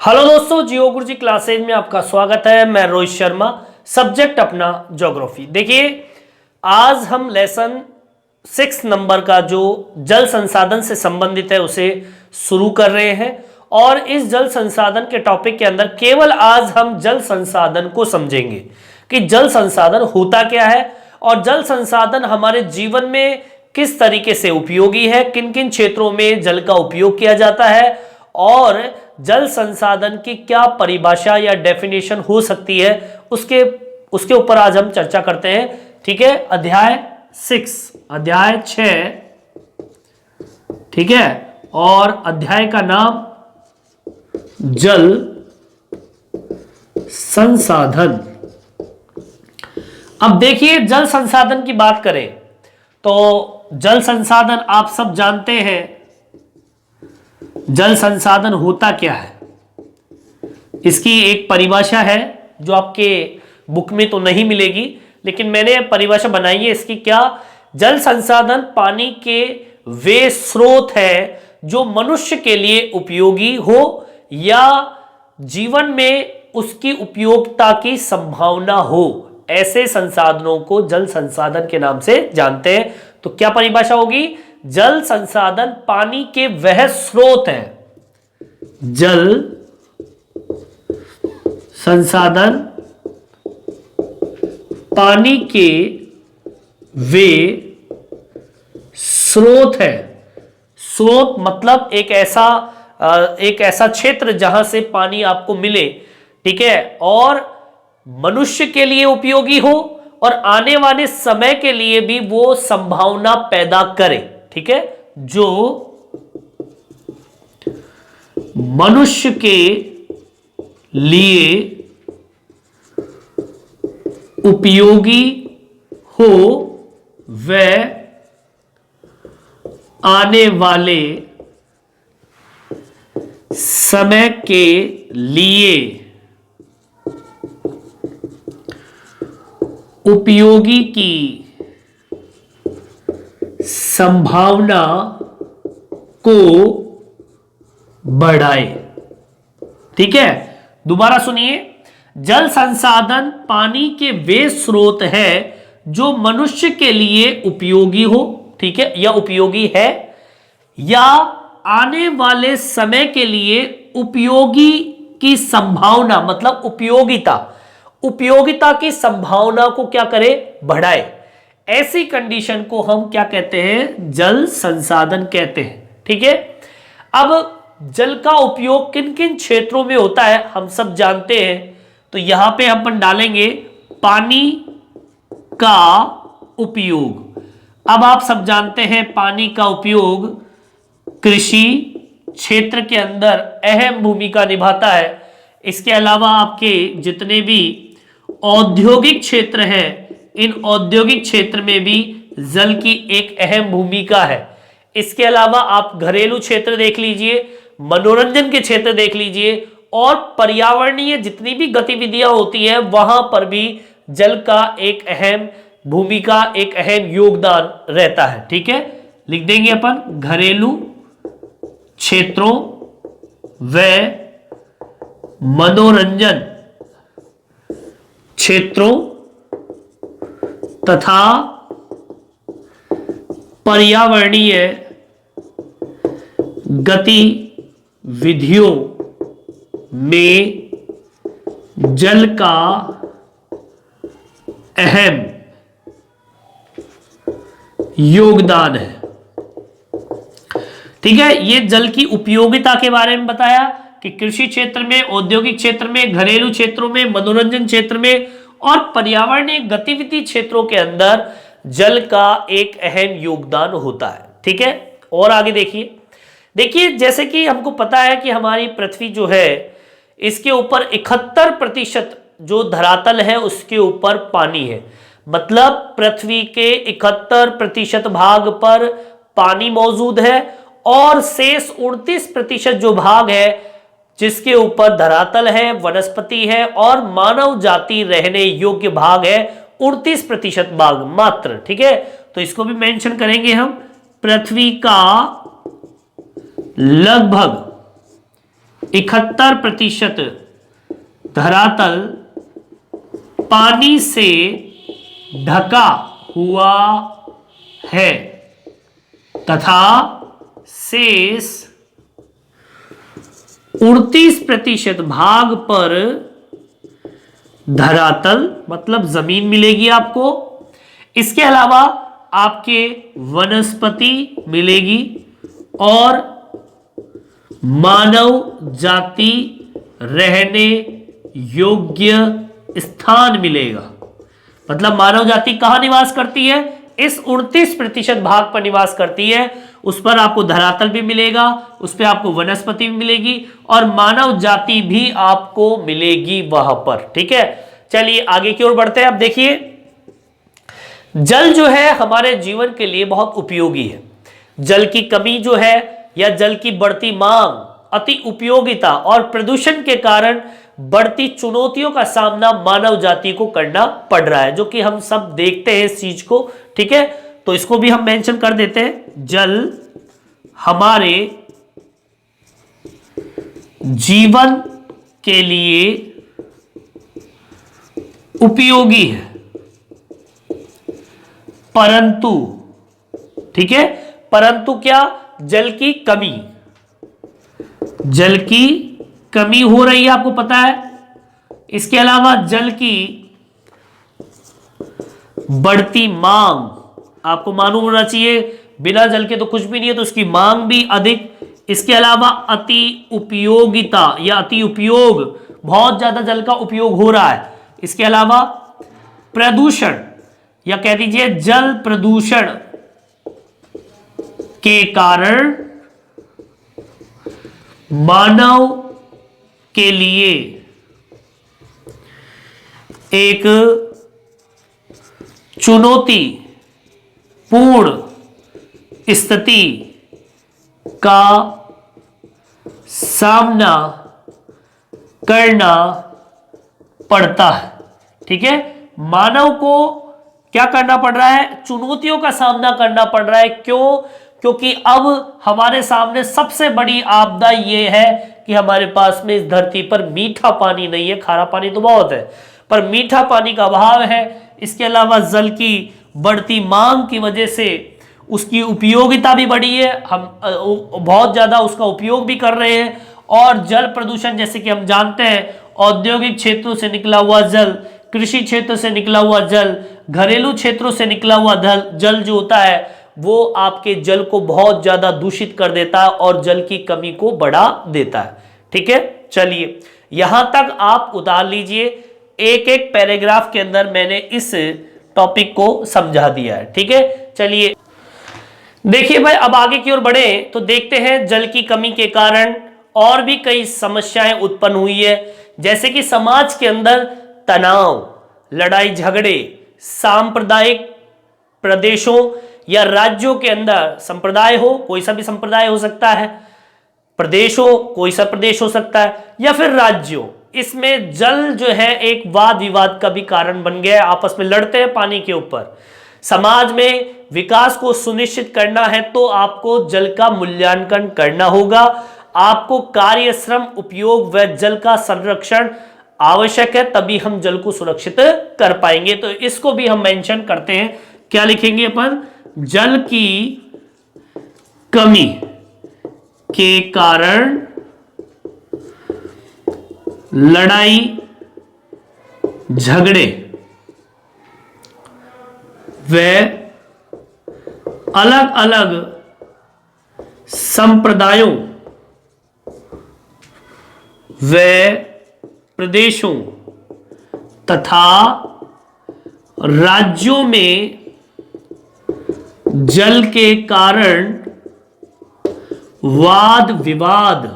Hello दोस्तों, जियो गुरुजी classes में आपका स्वागत है। मैं रोहित शर्मा, सब्जेक्ट अपना ज्योग्राफी। देखिए, आज हम लेसन 6 नंबर का जो जल संसाधन से संबंधित है उसे शुरू कर रहे हैं। और इस जल संसाधन के टॉपिक के अंदर केवल आज हम जल संसाधन को समझेंगे कि जल संसाधन होता क्या है और जल संसाधन हमारे जीवन में किस तरीके से उपयोगी है, किन किन क्षेत्रों में जल का उपयोग किया जाता है और जल संसाधन की क्या परिभाषा या डेफिनेशन हो सकती है, उसके ऊपर आज हम चर्चा करते हैं। ठीक है, अध्याय 6 ठीक है, और अध्याय का नाम जल संसाधन। अब देखिए, जल संसाधन की बात करें तो जल संसाधन आप सब जानते हैं। जल संसाधन होता क्या है, इसकी एक परिभाषा है जो आपके बुक में तो नहीं मिलेगी, लेकिन मैंने परिभाषा बनाई है इसकी। क्या? जल संसाधन पानी के वे स्रोत हैं जो मनुष्य के लिए उपयोगी हो या जीवन में उसकी उपयोगिता की संभावना हो, ऐसे संसाधनों को जल संसाधन के नाम से जानते हैं। तो क्या परिभाषा होगी? जल संसाधन पानी के वह स्रोत हैं, जल संसाधन पानी के वे स्रोत हैं। स्रोत मतलब एक ऐसा क्षेत्र जहां से पानी आपको मिले, ठीक है, और मनुष्य के लिए उपयोगी हो और आने वाले समय के लिए भी वो संभावना पैदा करे। ठीक है, जो मनुष्य के लिए उपयोगी हो, वह आने वाले समय के लिए उपयोगी की संभावना को बढ़ाए। ठीक है, दोबारा सुनिए। जल संसाधन पानी के वे स्रोत हैं जो मनुष्य के लिए उपयोगी हो, ठीक है, या उपयोगी है या आने वाले समय के लिए उपयोगी की संभावना, मतलब उपयोगिता की संभावना को क्या करे? बढ़ाए। ऐसी कंडीशन को हम क्या कहते हैं? जल संसाधन कहते हैं। ठीक है, अब जल का उपयोग किन किन क्षेत्रों में होता है हम सब जानते हैं। तो यहां पे अपन डालेंगे पानी का उपयोग। अब आप सब जानते हैं पानी का उपयोग कृषि क्षेत्र के अंदर अहम भूमिका निभाता है। इसके अलावा आपके जितने भी औद्योगिक क्षेत्र हैं, इन औद्योगिक क्षेत्र में भी जल की एक अहम भूमिका है। इसके अलावा आप घरेलू क्षेत्र देख लीजिए, मनोरंजन के क्षेत्र देख लीजिए, और पर्यावरणीय जितनी भी गतिविधियां होती हैं वहां पर भी जल का एक अहम भूमिका, एक अहम योगदान रहता है। ठीक है, लिख देंगे अपन घरेलू क्षेत्रों व मनोरंजन क्षेत्रों तथा पर्यावरणीय गतिविधियों में जल का अहम योगदान है। ठीक है, ये जल की उपयोगिता के बारे में बताया कि कृषि क्षेत्र में, औद्योगिक क्षेत्र में, घरेलू क्षेत्रों में, मनोरंजन क्षेत्र में और पर्यावरणीय गतिविधि क्षेत्रों के अंदर जल का एक अहम योगदान होता है। ठीक है, और आगे देखिए, जैसे कि हमको पता है कि हमारी पृथ्वी जो है इसके ऊपर 71% जो धरातल है उसके ऊपर पानी है। मतलब पृथ्वी के 71% भाग पर पानी मौजूद है और शेष 29% जो भाग है जिसके ऊपर धरातल है, वनस्पति है और मानव जाति रहने योग्य भाग है 29% भाग मात्र। ठीक है, तो इसको भी मेंशन करेंगे हम। पृथ्वी का लगभग 71% धरातल पानी से ढका हुआ है तथा शेष 29% भाग पर धरातल मतलब जमीन मिलेगी आपको। इसके अलावा आपके वनस्पति मिलेगी और मानव जाति रहने योग्य स्थान मिलेगा। मतलब मानव जाति कहां निवास करती है? इस 29% भाग पर निवास करती है। उस पर आपको धरातल भी मिलेगा, उस पर आपको वनस्पति भी मिलेगी और मानव जाति भी आपको मिलेगी वहां पर। ठीक है, चलिए आगे की ओर बढ़ते हैं। अब देखिए, जल जो है हमारे जीवन के लिए बहुत उपयोगी है। जल की कमी जो है या जल की बढ़ती मांग, अति उपयोगिता और प्रदूषण के कारण बढ़ती चुनौतियों का सामना मानव जाति को करना पड़ रहा है, जो कि हम सब देखते हैं इस चीज को। ठीक है, तो इसको भी हम मेंशन कर देते हैं। जल हमारे जीवन के लिए उपयोगी है, परंतु, ठीक है, परंतु क्या? जल की कमी, जल की कमी हो रही है, आपको पता है। इसके अलावा जल की बढ़ती मांग, आपको मालूम होना चाहिए, बिना जल के तो कुछ भी नहीं है, तो उसकी मांग भी अधिक। इसके अलावा अति उपयोगिता या अति उपयोग, बहुत ज्यादा जल का उपयोग हो रहा है। इसके अलावा प्रदूषण या कह दीजिए जल प्रदूषण के कारण मानव के लिए एक चुनौती पूर्ण स्थिति का सामना करना पड़ता है। ठीक है, मानव को क्या करना पड़ रहा है? चुनौतियों का सामना करना पड़ रहा है। क्यों? क्योंकि अब हमारे सामने सबसे बड़ी आपदा यह है कि हमारे पास में इस धरती पर मीठा पानी नहीं है। खारा पानी तो बहुत है, पर मीठा पानी का अभाव है। इसके अलावा जल की बढ़ती मांग की वजह से उसकी उपयोगिता भी बढ़ी है, हम बहुत ज्यादा उसका उपयोग भी कर रहे हैं। और जल प्रदूषण, जैसे कि हम जानते हैं, औद्योगिक क्षेत्रों से निकला हुआ जल, कृषि क्षेत्र से निकला हुआ जल, घरेलू क्षेत्रों से निकला हुआ जल जो होता है वो आपके जल को बहुत ज्यादा दूषित कर देता है और जल की कमी को बढ़ा देता है। ठीक है, चलिए यहां तक आप उतार लीजिए। एक एक पैराग्राफ के अंदर मैंने इस टॉपिक को समझा दिया है। ठीक है, चलिए देखिए भाई, अब आगे की ओर बढ़े तो देखते हैं जल की कमी के कारण और भी कई समस्याएं उत्पन्न हुई है। जैसे कि समाज के अंदर तनाव, लड़ाई झगड़े, सांप्रदायिक प्रदेशों या राज्यों के अंदर, संप्रदाय हो, कोई सा भी संप्रदाय हो सकता है, प्रदेश हो, कोई सा प्रदेश हो सकता है, या फिर राज्यों, इसमें जल जो है एक वाद विवाद का भी कारण बन गया है। आपस में लड़ते हैं पानी के ऊपर। समाज में विकास को सुनिश्चित करना है तो आपको जल का मूल्यांकन करना होगा। आपको कार्य, श्रम, उपयोग व जल का संरक्षण आवश्यक है, तभी हम जल को सुरक्षित कर पाएंगे। तो इसको भी हम मेंशन करते हैं। क्या लिखेंगे अपन? जल की कमी के कारण लड़ाई झगड़े व अलग अलग संप्रदायों व प्रदेशों तथा राज्यों में जल के कारण वाद विवाद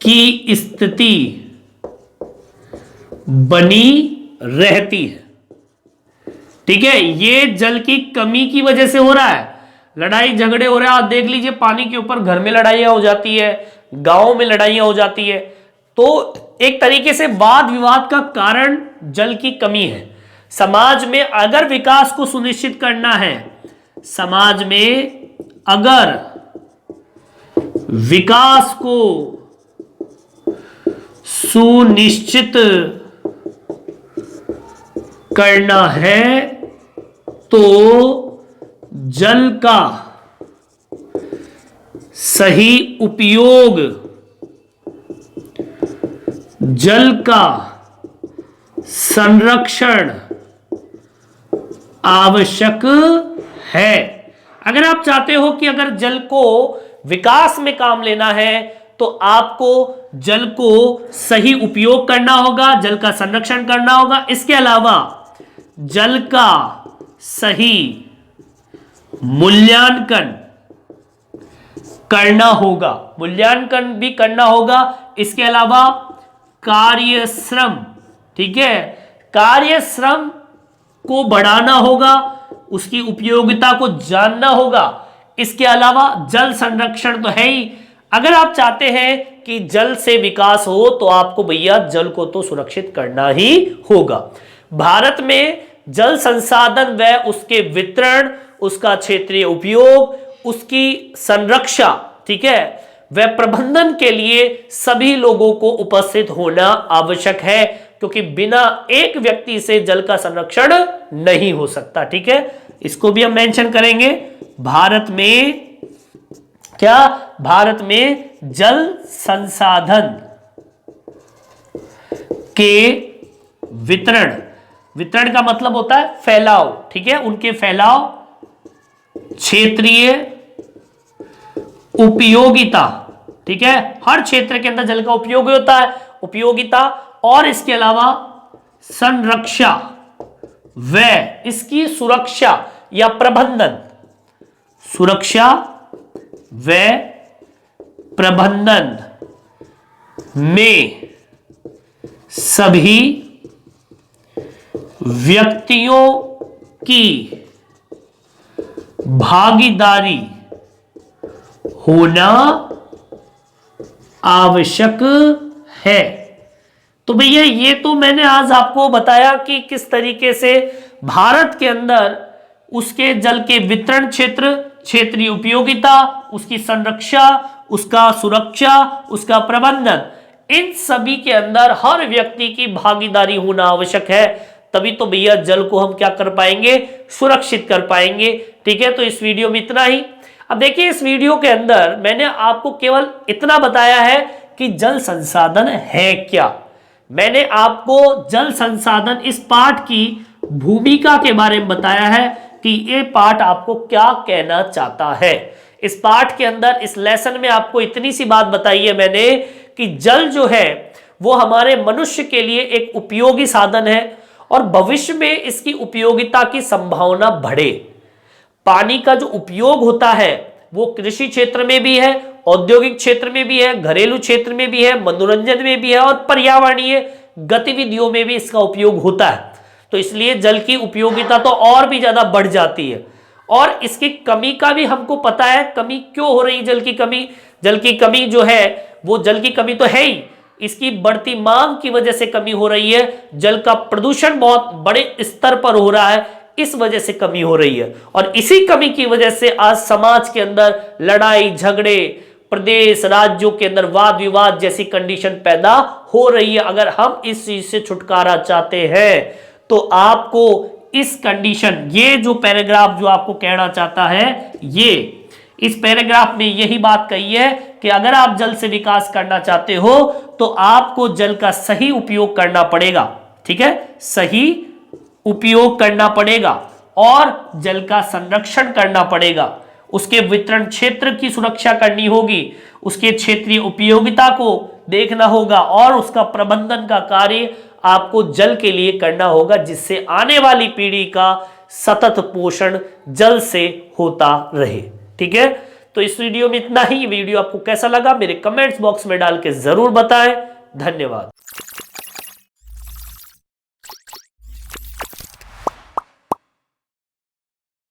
की स्थिति बनी रहती है। ठीक है, ये जल की कमी की वजह से हो रहा है, लड़ाई झगड़े हो रहे हैं। आप देख लीजिए, पानी के ऊपर घर में लड़ाइयां हो जाती है, गांव में लड़ाइयां हो जाती है। तो एक तरीके से वाद विवाद का कारण जल की कमी है। समाज में अगर विकास को सुनिश्चित करना है, समाज में अगर विकास को सुनिश्चित करना है तो जल का सही उपयोग, जल का संरक्षण आवश्यक है। अगर आप चाहते हो कि अगर जल को विकास में काम लेना है तो आपको जल को सही उपयोग करना होगा, जल का संरक्षण करना होगा। इसके अलावा जल का सही मूल्यांकन करना होगा, मूल्यांकन भी करना होगा। इसके अलावा कार्यश्रम, ठीक है, कार्यश्रम को बढ़ाना होगा, उसकी उपयोगिता को जानना होगा। इसके अलावा जल संरक्षण तो है ही। अगर आप चाहते हैं कि जल से विकास हो तो आपको भैया जल को तो सुरक्षित करना ही होगा। भारत में जल संसाधन व उसके वितरण, उसका क्षेत्रीय उपयोग, उसकी संरक्षा, ठीक है, व प्रबंधन के लिए सभी लोगों को उपस्थित होना आवश्यक है, क्योंकि बिना एक व्यक्ति से जल का संरक्षण नहीं हो सकता। ठीक है, इसको भी हम मेंशन करेंगे। भारत में क्या, भारत में जल संसाधन के वितरण, वितरण का मतलब होता है फैलाव, ठीक है, उनके फैलाव, क्षेत्रीय उपयोगिता, ठीक है, हर क्षेत्र के अंदर जल का उपयोग होता है, उपयोगिता, और इसके अलावा संरक्षा व इसकी सुरक्षा या प्रबंधन, सुरक्षा व प्रबंधन में सभी व्यक्तियों की भागीदारी होना आवश्यक है। तो भैया ये तो मैंने आज आपको बताया कि किस तरीके से भारत के अंदर उसके जल के वितरण क्षेत्र, क्षेत्रीय उपयोगिता, उसकी संरक्षा, उसका सुरक्षा, उसका प्रबंधन, इन सभी के अंदर हर व्यक्ति की भागीदारी होना आवश्यक है। तभी तो भैया जल को हम क्या कर पाएंगे, सुरक्षित कर पाएंगे। ठीक है, तो इस वीडियो में इतना ही। अब देखिए, इस वीडियो के अंदर मैंने आपको केवल इतना बताया है कि जल संसाधन है क्या। मैंने आपको जल संसाधन इस पाठ की भूमिका के बारे में बताया है कि ये पाठ आपको क्या कहना चाहता है। इस पाठ के अंदर, इस लेसन में आपको इतनी सी बात बताई है मैंने कि जल जो है वो हमारे मनुष्य के लिए एक उपयोगी साधन है और भविष्य में इसकी उपयोगिता की संभावना बढ़े। पानी का जो उपयोग होता है वो कृषि क्षेत्र में भी है, औद्योगिक क्षेत्र में भी है, घरेलू क्षेत्र में भी है, मनोरंजन में भी है और पर्यावरणीय गतिविधियों में भी इसका उपयोग होता है। तो इसलिए जल की उपयोगिता तो और भी ज्यादा बढ़ जाती है। और इसकी कमी का भी हमको पता है, कमी क्यों हो रही, जल की कमी। जल की कमी जो है वो, जल की कमी तो है ही, इसकी बढ़ती मांग की वजह से कमी हो रही है। जल का प्रदूषण बहुत बड़े स्तर पर हो रहा है, इस वजह से कमी हो रही है। और इसी कमी की वजह से आज समाज के अंदर लड़ाई झगड़े, प्रदेश राज्यों के अंदर वाद विवाद जैसी कंडीशन पैदा हो रही है। अगर हम इस चीज से छुटकारा चाहते हैं तो आपको इस कंडीशन, ये जो पैराग्राफ जो आपको कहना चाहता है, ये इस पैराग्राफ में यही बात कही है कि अगर आप जल से विकास करना चाहते हो तो आपको जल का सही उपयोग करना पड़ेगा। ठीक है, सही उपयोग करना पड़ेगा और जल का संरक्षण करना पड़ेगा, उसके वितरण क्षेत्र की सुरक्षा करनी होगी, उसके क्षेत्रीय उपयोगिता को देखना होगा और उसका प्रबंधन का कार्य आपको जल के लिए करना होगा, जिससे आने वाली पीढ़ी का सतत पोषण जल से होता रहे। ठीक है, तो इस वीडियो में इतना ही। वीडियो आपको कैसा लगा मेरे कमेंट्स बॉक्स में डाल के जरूर बताएं। धन्यवाद।